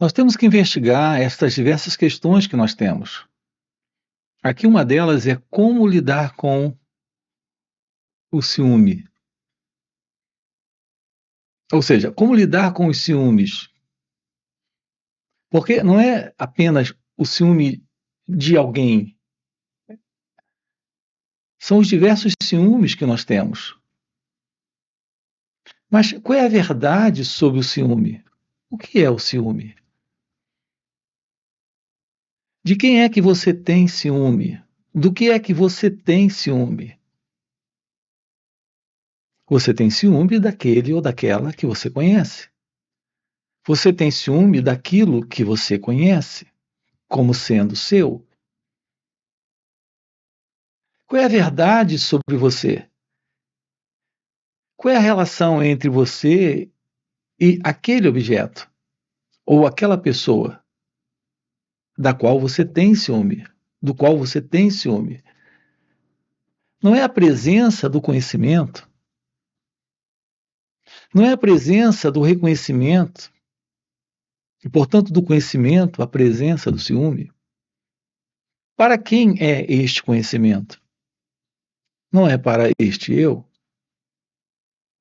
Nós temos que investigar estas diversas questões que nós temos. Aqui uma delas é como lidar com o ciúme. Ou seja, como lidar com os ciúmes. Porque não é apenas o ciúme de alguém, são os diversos ciúmes que nós temos. Mas qual é a verdade sobre o ciúme? O que é o ciúme? De quem é que você tem ciúme? Do que é que você tem ciúme? Você tem ciúme daquele ou daquela que você conhece. Você tem ciúme daquilo que você conhece como sendo seu. Qual é a verdade sobre você? Qual é a relação entre você e aquele objeto ou aquela pessoa da qual você tem ciúme, do qual você tem ciúme? Não é a presença do conhecimento, não é a presença do reconhecimento, e, portanto, do conhecimento, a presença do ciúme. Para quem é este conhecimento? Não é para este eu?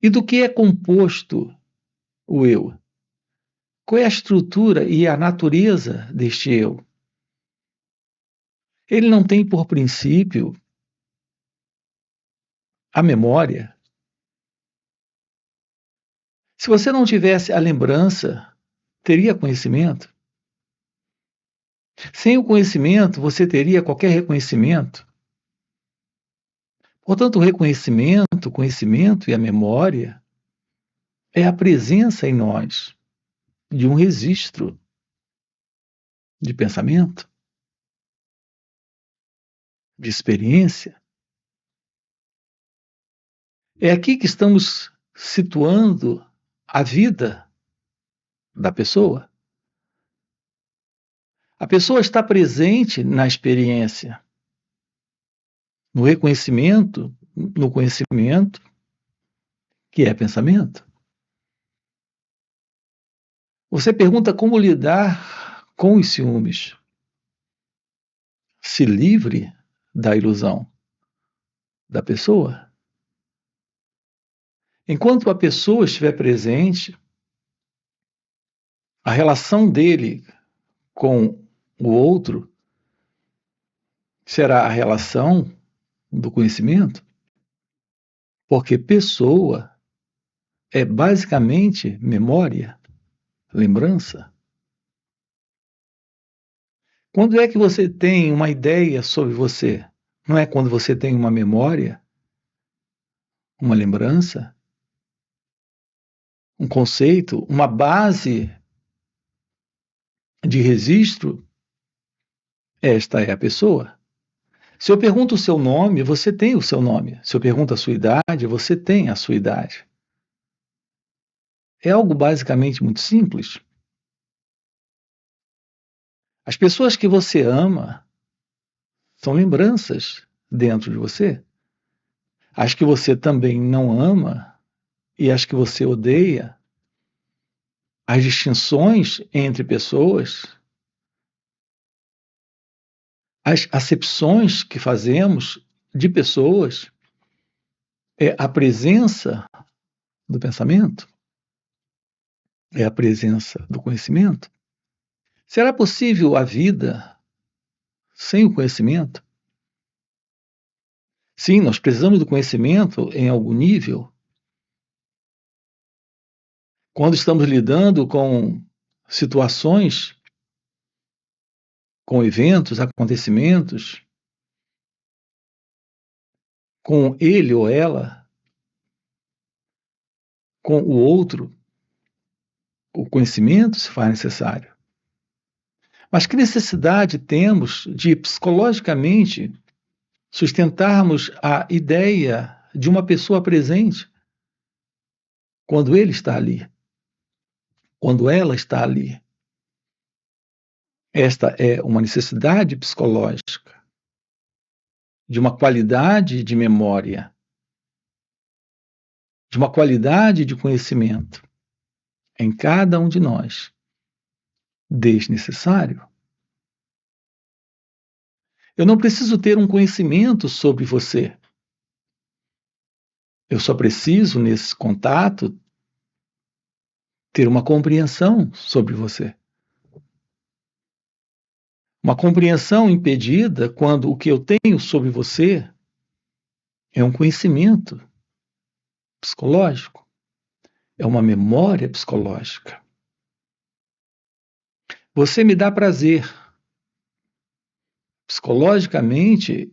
E do que é composto o eu? Qual é a estrutura e a natureza deste eu? Ele não tem por princípio a memória. Se você não tivesse a lembrança, teria conhecimento? Sem o conhecimento, você teria qualquer reconhecimento? Portanto, o reconhecimento, o conhecimento e a memória é a presença em nós de um registro de pensamento, de experiência. É aqui que estamos situando a vida da pessoa. A pessoa está presente na experiência, no reconhecimento, no conhecimento, que é pensamento. Você pergunta como lidar com os ciúmes. Se livre da ilusão da pessoa. Enquanto a pessoa estiver presente, a relação dele com o outro será a relação do conhecimento, porque pessoa é basicamente memória, lembrança. Quando é que você tem uma ideia sobre você? Não é quando você tem uma memória, uma lembrança, um conceito, uma base de registro? Esta é a pessoa. Se eu pergunto o seu nome, você tem o seu nome. Se eu pergunto a sua idade, você tem a sua idade. É algo basicamente muito simples. As pessoas que você ama são lembranças dentro de você. As que você também não ama e as que você odeia, as distinções entre pessoas, as acepções que fazemos de pessoas, é a presença do pensamento, é a presença do conhecimento. Será possível a vida sem o conhecimento? Sim, nós precisamos do conhecimento em algum nível. Quando estamos lidando com situações, com eventos, acontecimentos, com ele ou ela, com o outro, o conhecimento se faz necessário. Mas que necessidade temos de psicologicamente sustentarmos a ideia de uma pessoa presente quando ele está ali, quando ela está ali? Esta é uma necessidade psicológica, de uma qualidade de memória, de uma qualidade de conhecimento em cada um de nós. desnecessário. Eu não preciso ter um conhecimento sobre você. Eu só preciso, nesse contato, ter uma compreensão sobre você. Uma compreensão impedida quando o que eu tenho sobre você é um conhecimento psicológico, é uma memória psicológica. Você me dá prazer. Psicologicamente,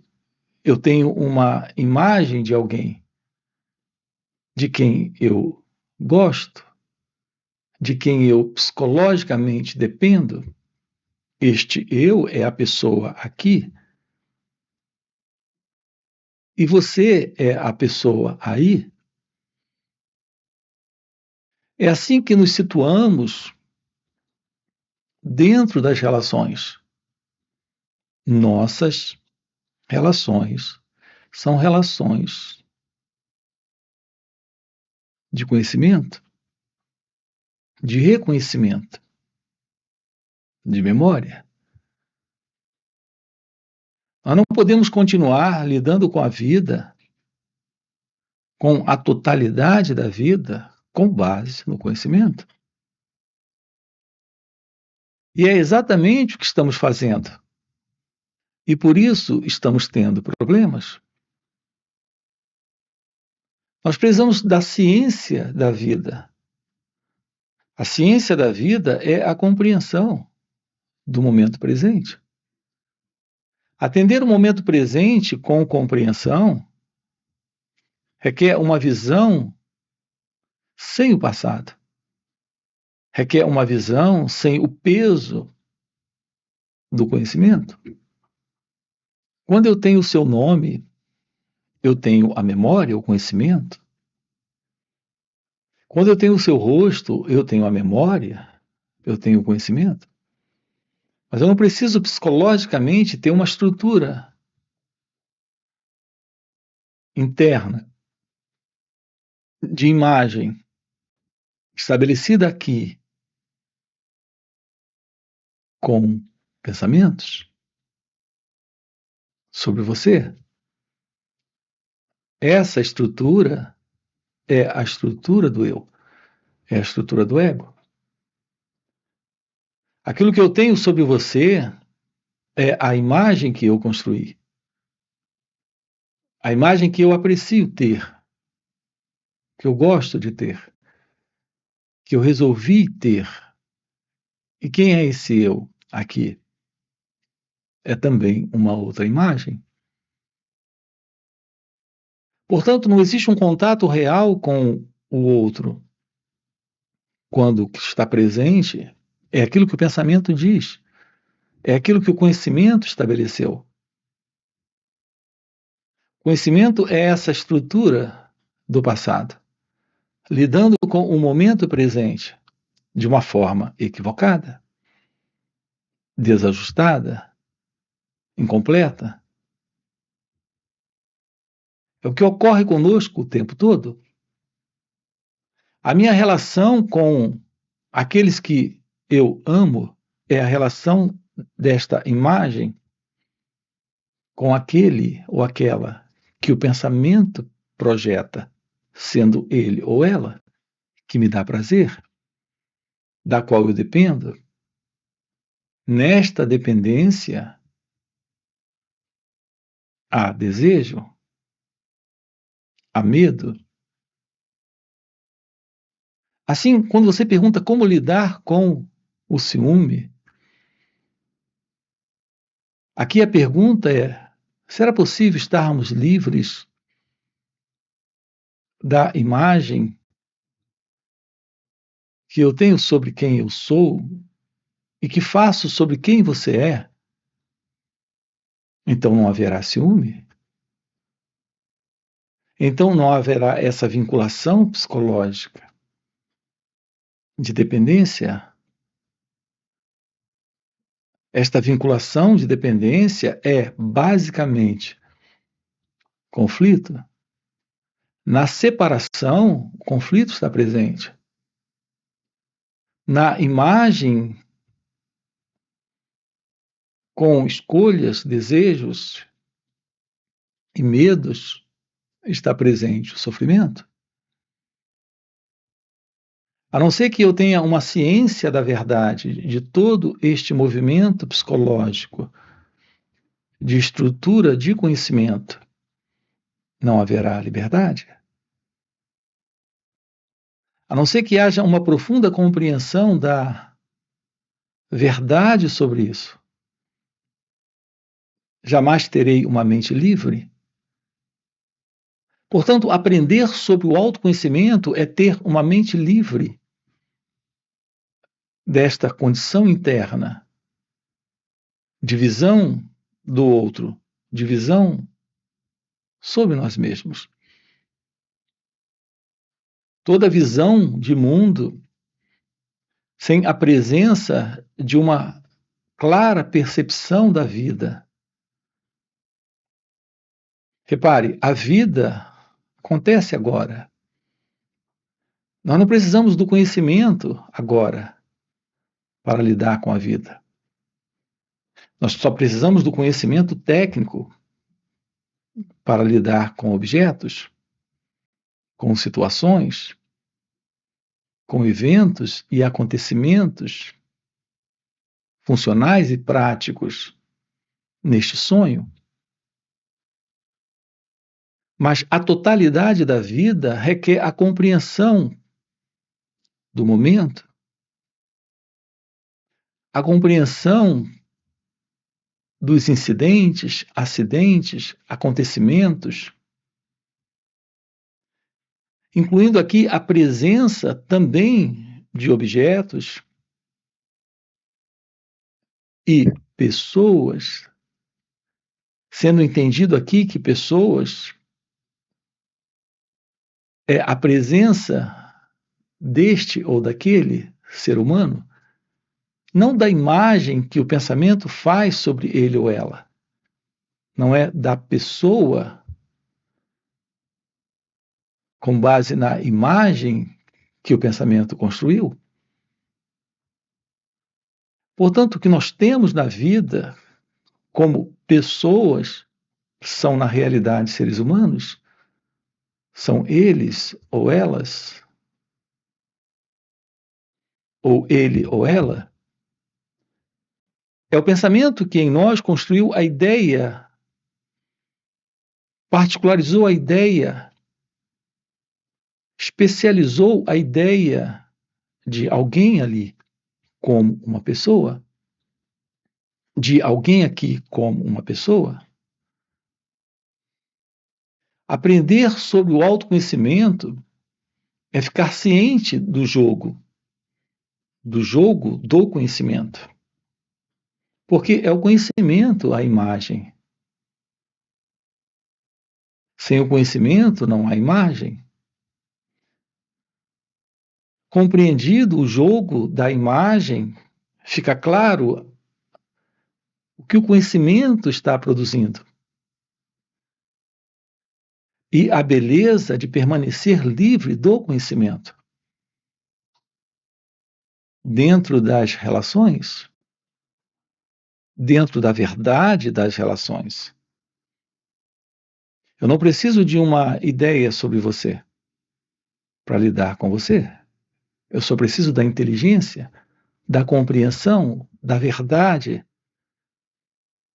eu tenho uma imagem de alguém de quem eu gosto, de quem eu psicologicamente dependo. Este eu é a pessoa aqui e você é a pessoa aí. É assim que nos situamos dentro das relações. Nossas relações são relações de conhecimento, de reconhecimento, de memória. Nós não podemos continuar lidando com a vida, com a totalidade da vida, com base no conhecimento. E é exatamente o que estamos fazendo. E por isso estamos tendo problemas. Nós precisamos da ciência da vida. A ciência da vida é a compreensão do momento presente. Atender o momento presente com compreensão requer uma visão sem o passado. Requer uma visão sem o peso do conhecimento. Quando eu tenho o seu nome, eu tenho a memória, o conhecimento. Quando eu tenho o seu rosto, eu tenho a memória, eu tenho o conhecimento. Mas eu não preciso psicologicamente ter uma estrutura interna de imagem estabelecida aqui com pensamentos sobre você. Essa estrutura é a estrutura do eu, é a estrutura do ego. Aquilo que eu tenho sobre você é a imagem que eu construí, a imagem que eu aprecio ter, que eu gosto de ter, que eu resolvi ter. E quem é esse eu aqui? É também uma outra imagem. Portanto, não existe um contato real com o outro. Quando o que está presente é aquilo que o pensamento diz, é aquilo que o conhecimento estabeleceu. Conhecimento é essa estrutura do passado, lidando com o momento presente de uma forma equivocada, desajustada, incompleta. É o que ocorre conosco o tempo todo. A minha relação com aqueles que eu amo é a relação desta imagem com aquele ou aquela que o pensamento projeta, sendo ele ou ela, que me dá prazer, da qual eu dependo. Nesta dependência há desejo, há medo. Assim, quando você pergunta como lidar com o ciúme, aqui a pergunta é: será possível estarmos livres da imagem que eu tenho sobre quem eu sou e que faço sobre quem você é? Então não haverá ciúme? Então não haverá essa vinculação psicológica de dependência? Esta vinculação de dependência é basicamente conflito. Na separação, o conflito está presente. Na imagem com escolhas, desejos e medos, está presente o sofrimento. A não ser que eu tenha uma ciência da verdade de todo este movimento psicológico, de estrutura de conhecimento, não haverá liberdade. A não ser que haja uma profunda compreensão da verdade sobre isso, jamais terei uma mente livre. Portanto, aprender sobre o autoconhecimento é ter uma mente livre desta condição interna de visão do outro, de visão sobre nós mesmos. Toda visão de mundo sem a presença de uma clara percepção da vida. Repare, a vida acontece agora. Nós não precisamos do conhecimento agora para lidar com a vida. Nós só precisamos do conhecimento técnico para lidar com objetos, com situações, com eventos e acontecimentos funcionais e práticos neste sonho. Mas a totalidade da vida requer a compreensão do momento, a compreensão dos incidentes, acidentes, acontecimentos, incluindo aqui a presença também de objetos e pessoas, sendo entendido aqui que pessoas é a presença deste ou daquele ser humano, não da imagem que o pensamento faz sobre ele ou ela, não é da pessoa com base na imagem que o pensamento construiu. Portanto, o que nós temos na vida como pessoas são, na realidade, seres humanos, são eles ou elas, ou ele ou ela. É o pensamento que em nós construiu a ideia, particularizou a ideia, especializou a ideia de alguém ali como uma pessoa, de alguém aqui como uma pessoa. Aprender sobre o autoconhecimento é ficar ciente do jogo do conhecimento. Porque é o conhecimento a imagem. Sem o conhecimento não há imagem. Compreendido o jogo da imagem, fica claro o que o conhecimento está produzindo. E a beleza de permanecer livre do conhecimento. Dentro das relações, dentro da verdade das relações. Eu não preciso de uma ideia sobre você para lidar com você. Eu só preciso da inteligência, da compreensão, da verdade,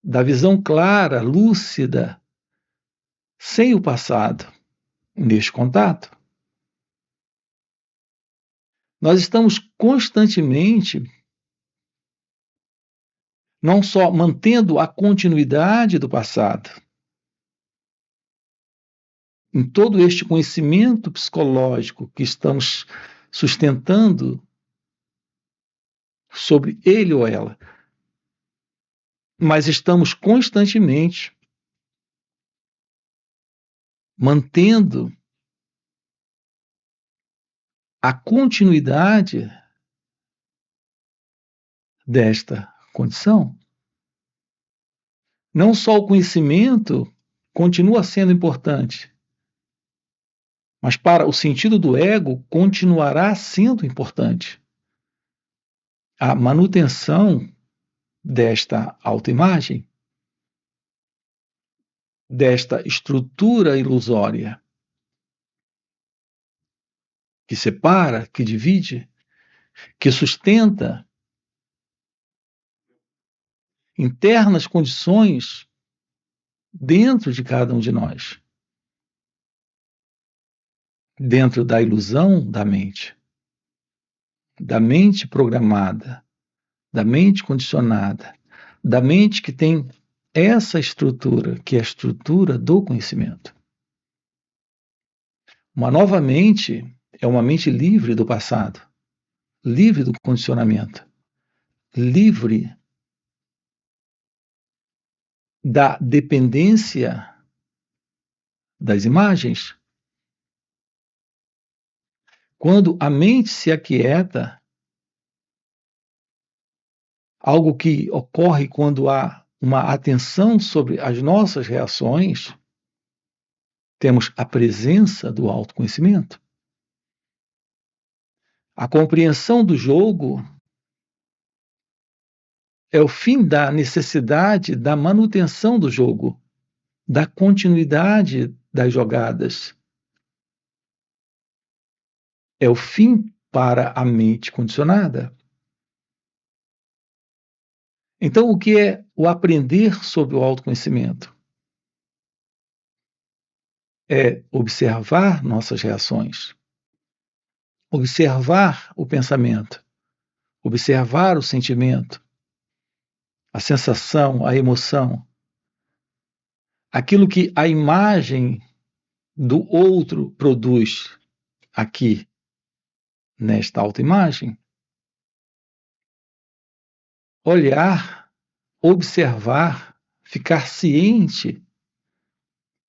da visão clara, lúcida, sem o passado, neste contato. Nós estamos constantemente não só mantendo a continuidade do passado, em todo este conhecimento psicológico que estamos sustentando sobre ele ou ela, mas estamos constantemente mantendo a continuidade desta condição. Não só o conhecimento continua sendo importante, mas para o sentido do ego continuará sendo importante. A manutenção desta autoimagem, desta estrutura ilusória que separa, que divide, que sustenta internas condições dentro de cada um de nós, dentro da ilusão da mente programada, da mente condicionada, da mente que tem essa estrutura, que é a estrutura do conhecimento. Uma nova mente é uma mente livre do passado, livre do condicionamento, livre da dependência das imagens. Quando a mente se aquieta, algo que ocorre quando há uma atenção sobre as nossas reações, temos a presença do autoconhecimento. A compreensão do jogo é o fim da necessidade da manutenção do jogo, da continuidade das jogadas. É o fim para a mente condicionada. Então, o que é o aprender sobre o autoconhecimento? É observar nossas reações, observar o pensamento, observar o sentimento, a sensação, a emoção, aquilo que a imagem do outro produz aqui, nesta autoimagem. Olhar, observar, ficar ciente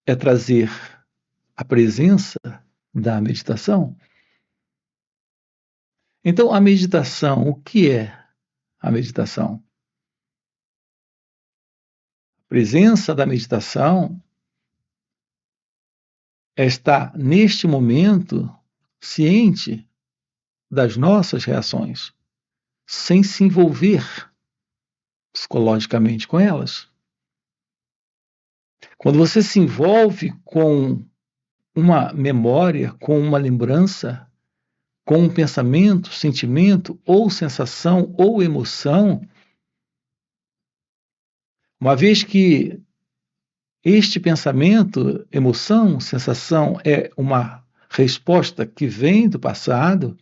é trazer a presença da meditação. Então, a meditação, o que é a meditação? A presença da meditação é estar, neste momento, ciente das nossas reações, sem se envolver psicologicamente com elas. Quando você se envolve com uma memória, com uma lembrança, com um pensamento, sentimento, ou sensação, ou emoção, uma vez que este pensamento, emoção, sensação é uma resposta que vem do passado,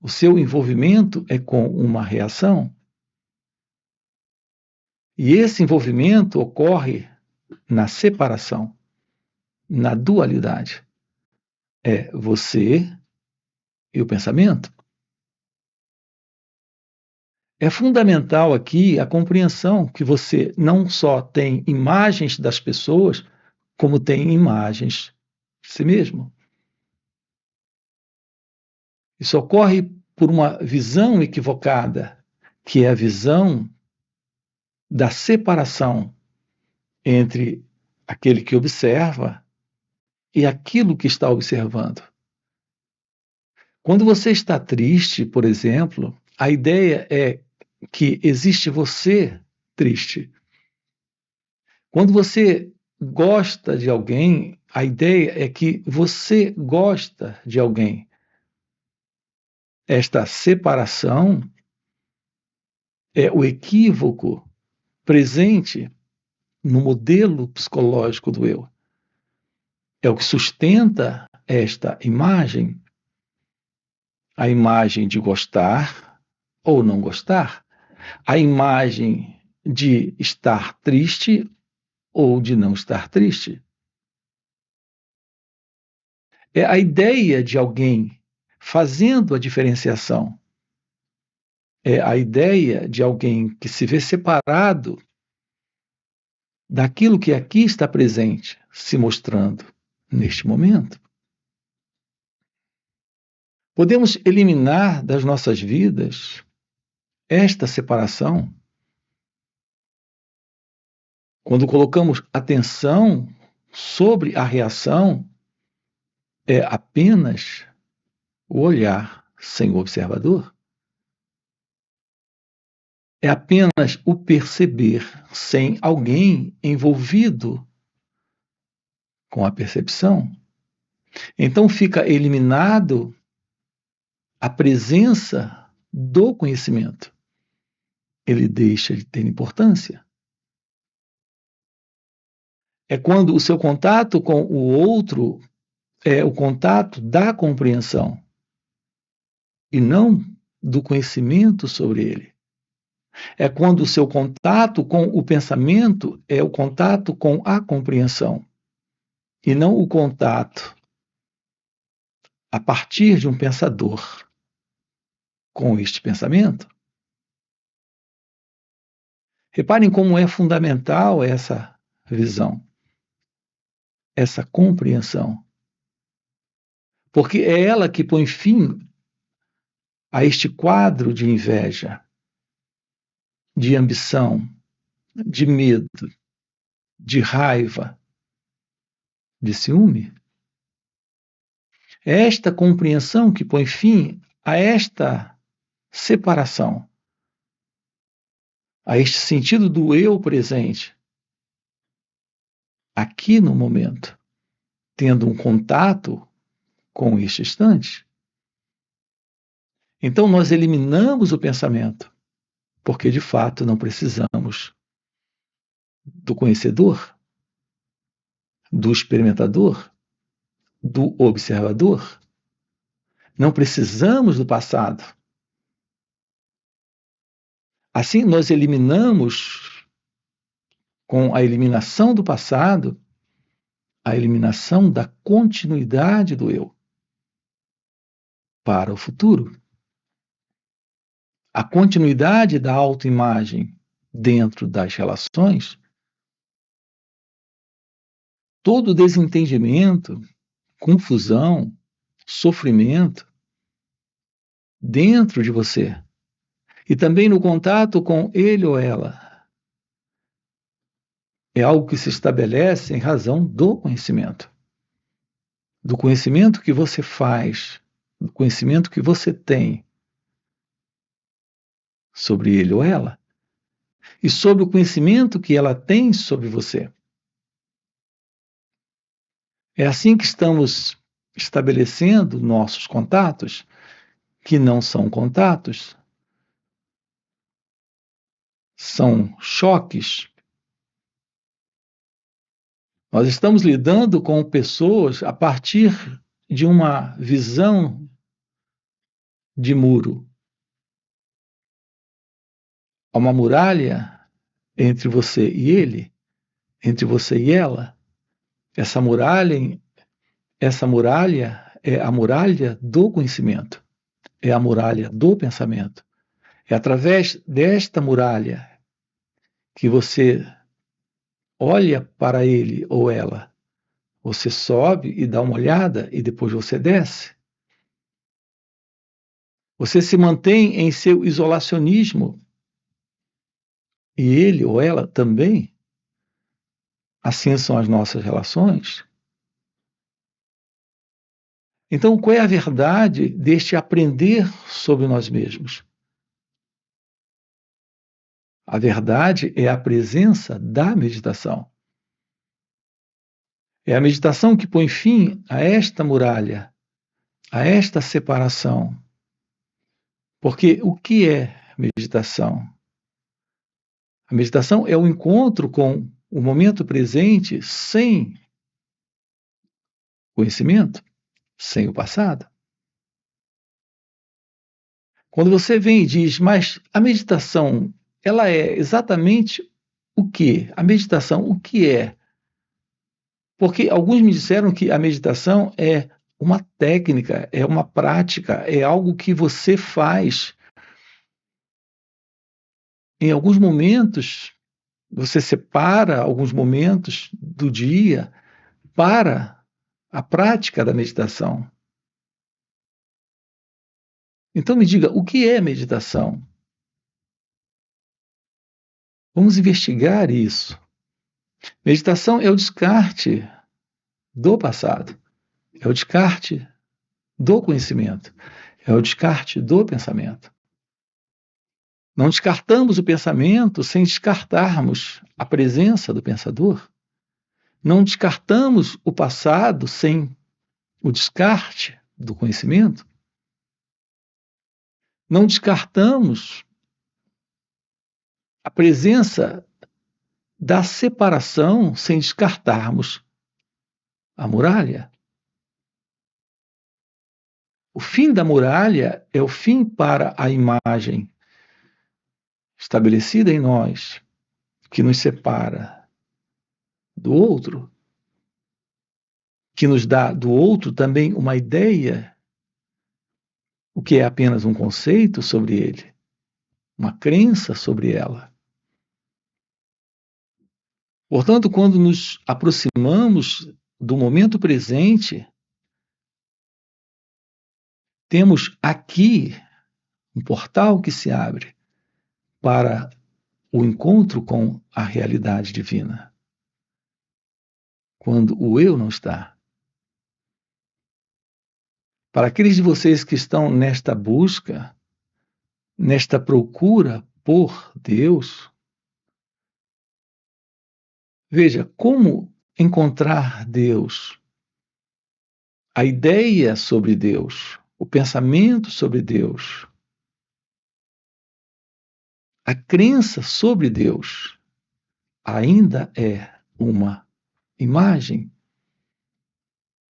o seu envolvimento é com uma reação. E esse envolvimento ocorre na separação, na dualidade. É você e o pensamento. É fundamental aqui a compreensão que você não só tem imagens das pessoas, como tem imagens de si mesmo. Isso ocorre por uma visão equivocada, que é a visão da separação entre aquele que observa e aquilo que está observando. Quando você está triste, por exemplo, a ideia é que existe você triste. Quando você gosta de alguém, a ideia é que você gosta de alguém. Esta separação é o equívoco presente no modelo psicológico do eu. É o que sustenta esta imagem, a imagem de gostar ou não gostar, a imagem de estar triste ou de não estar triste. É a ideia de alguém fazendo a diferenciação. É a ideia de alguém que se vê separado daquilo que aqui está presente, se mostrando neste momento. Podemos eliminar das nossas vidas esta separação quando colocamos atenção sobre a reação, é apenas o olhar sem o observador. é apenas o perceber sem alguém envolvido com a percepção. Então fica eliminado a presença do conhecimento. Ele deixa de ter importância. É quando o seu contato com o outro é o contato da compreensão e não do conhecimento sobre ele. É quando o seu contato com o pensamento é o contato com a compreensão e não o contato a partir de um pensador com este pensamento. Reparem como é fundamental essa visão, essa compreensão, porque é ela que põe fim a este quadro de inveja, de ambição, de medo, de raiva, de ciúme. É esta compreensão que põe fim a esta separação, a este sentido do eu presente, aqui no momento, tendo um contato com este instante. Então nós eliminamos o pensamento, porque de fato não precisamos do conhecedor, do experimentador, do observador. Não precisamos do passado. Assim, nós eliminamos, com a eliminação do passado, a eliminação da continuidade do eu para o futuro. A continuidade da autoimagem dentro das relações, todo desentendimento, confusão, sofrimento dentro de você e também no contato com ele ou ela é algo que se estabelece em razão do conhecimento que você faz, do conhecimento que você tem sobre ele ou ela e sobre o conhecimento que ela tem sobre você. É assim que estamos estabelecendo nossos contatos, que não são contatos, são choques. Nós estamos lidando com pessoas a partir de uma visão de muro. Há uma muralha entre você e ele, entre você e ela. Essa muralha é a muralha do conhecimento, é a muralha do pensamento. É através desta muralha que você olha para ele ou ela. Você sobe e dá uma olhada e depois você desce. Você se mantém em seu isolacionismo e ele ou ela também. Assim são as nossas relações. Então, qual é a verdade deste aprender sobre nós mesmos? A verdade é a presença da meditação. É a meditação que põe fim a esta muralha, a esta separação. Porque o que é meditação? A meditação é o encontro com o momento presente sem conhecimento, sem o passado. Quando você vem e diz, mas a meditação, ela é exatamente o quê? A meditação, o que é? Porque alguns me disseram que a meditação é uma técnica, é uma prática, é algo que você faz. Em alguns momentos, você separa alguns momentos do dia para a prática da meditação. Então me diga, o que é meditação? Vamos investigar isso. Meditação é o descarte do passado, é o descarte do conhecimento, é o descarte do pensamento. Não descartamos o pensamento sem descartarmos a presença do pensador. Não descartamos o passado sem o descarte do conhecimento. Não descartamos a presença da separação sem descartarmos a muralha. O fim da muralha é o fim para a imagem estabelecida em nós, que nos separa do outro, que nos dá do outro também uma ideia, o que é apenas um conceito sobre ele, uma crença sobre ela. Portanto, quando nos aproximamos do momento presente, temos aqui um portal que se abre para o encontro com a realidade divina. Quando o eu não está. Para aqueles de vocês que estão nesta busca, nesta procura por Deus, veja como encontrar Deus, a ideia sobre Deus, o pensamento sobre Deus, a crença sobre Deus ainda é uma imagem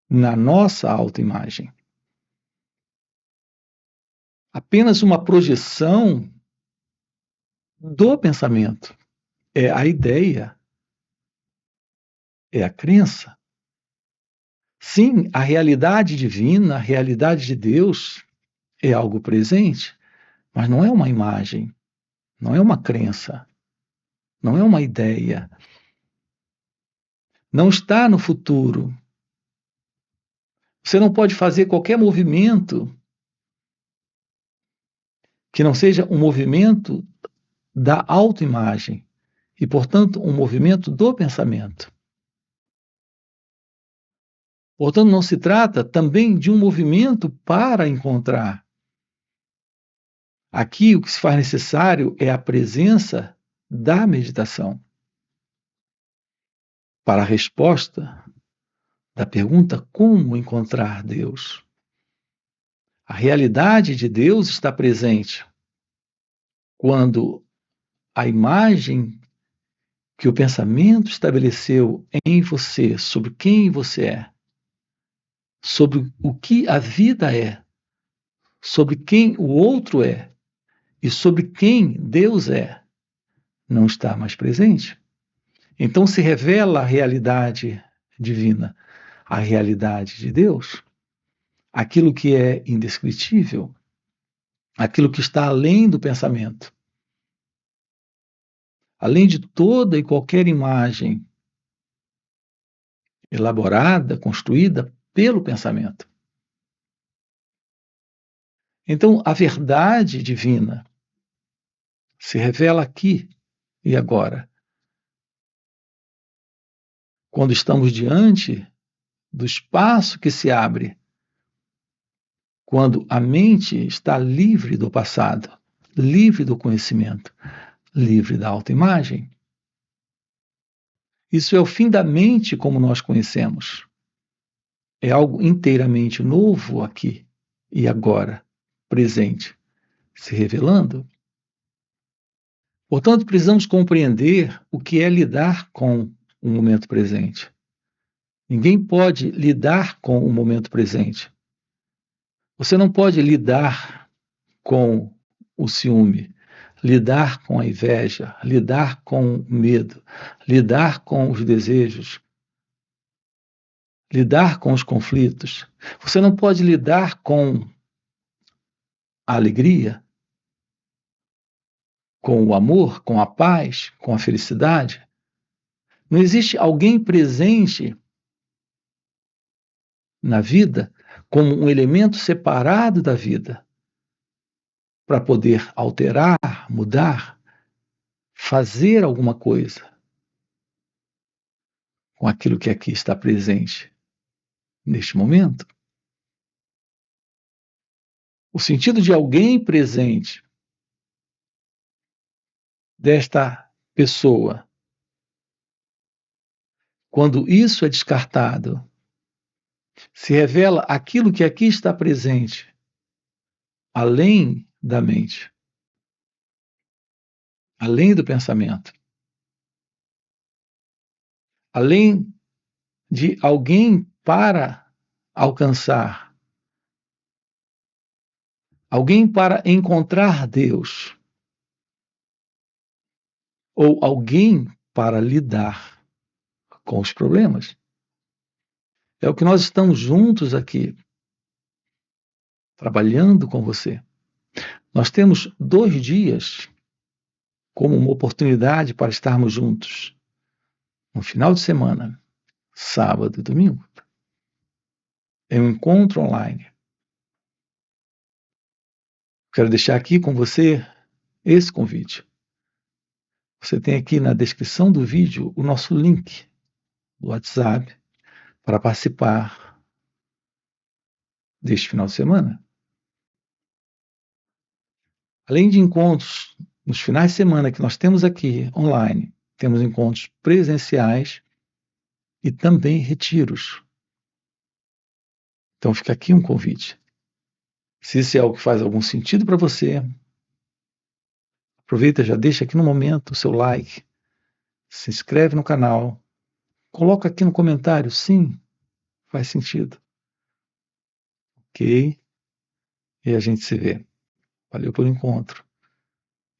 na nossa autoimagem. Apenas uma projeção do pensamento. É a ideia, é a crença. Sim, a realidade divina, a realidade de Deus é algo presente, mas não é uma imagem, não é uma crença, não é uma ideia. Não está no futuro. Você não pode fazer qualquer movimento que não seja um movimento da autoimagem e, portanto, um movimento do pensamento. Portanto, não se trata também de um movimento para encontrar. Aqui, o que se faz necessário é a presença da meditação. Para a resposta da pergunta como encontrar Deus. A realidade de Deus está presente quando a imagem que o pensamento estabeleceu em você sobre quem você é, sobre o que a vida é, sobre quem o outro é e sobre quem Deus é, não está mais presente. Então se revela a realidade divina, a realidade de Deus, aquilo que é indescritível, aquilo que está além do pensamento, além de toda e qualquer imagem elaborada, construída pelo pensamento. Então, a verdade divina se revela aqui e agora, quando estamos diante do espaço que se abre, quando a mente está livre do passado, livre do conhecimento, livre da autoimagem. Isso é o fim da mente como nós conhecemos. É algo inteiramente novo aqui e agora, presente, se revelando. Portanto, precisamos compreender o que é lidar com o momento presente. Ninguém pode lidar com o momento presente. Você não pode lidar com o ciúme, lidar com a inveja, lidar com o medo, lidar com os desejos, lidar com os conflitos. Você não pode lidar com a alegria, com o amor, com a paz, com a felicidade. Não existe alguém presente na vida como um elemento separado da vida para poder alterar, mudar, fazer alguma coisa com aquilo que aqui está presente neste momento. O sentido de alguém presente desta pessoa. Quando isso é descartado, se revela aquilo que aqui está presente, além da mente, além do pensamento, além de alguém para alcançar, alguém para encontrar Deus, ou alguém para lidar com os problemas. É o que nós estamos juntos aqui, trabalhando com você. Nós temos 2 dias como uma oportunidade para estarmos juntos, no final de semana, sábado e domingo. É um encontro online. Quero deixar aqui com você esse convite. Você tem aqui na descrição do vídeo o nosso link do WhatsApp para participar deste final de semana. Além de encontros nos finais de semana que nós temos aqui online, temos encontros presenciais e também retiros. Então fica aqui um convite. Se isso é algo que faz algum sentido para você, aproveita, já deixa aqui no momento o seu like, se inscreve no canal, coloca aqui no comentário, sim, faz sentido. Ok? E a gente se vê. Valeu pelo encontro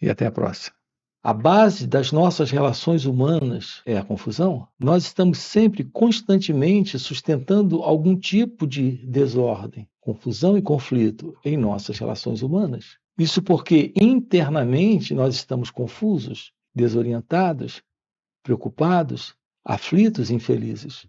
e até a próxima. A base das nossas relações humanas é a confusão. Nós estamos sempre, constantemente, sustentando algum tipo de desordem, confusão e conflito em nossas relações humanas. Isso porque internamente nós estamos confusos, desorientados, preocupados, aflitos e infelizes.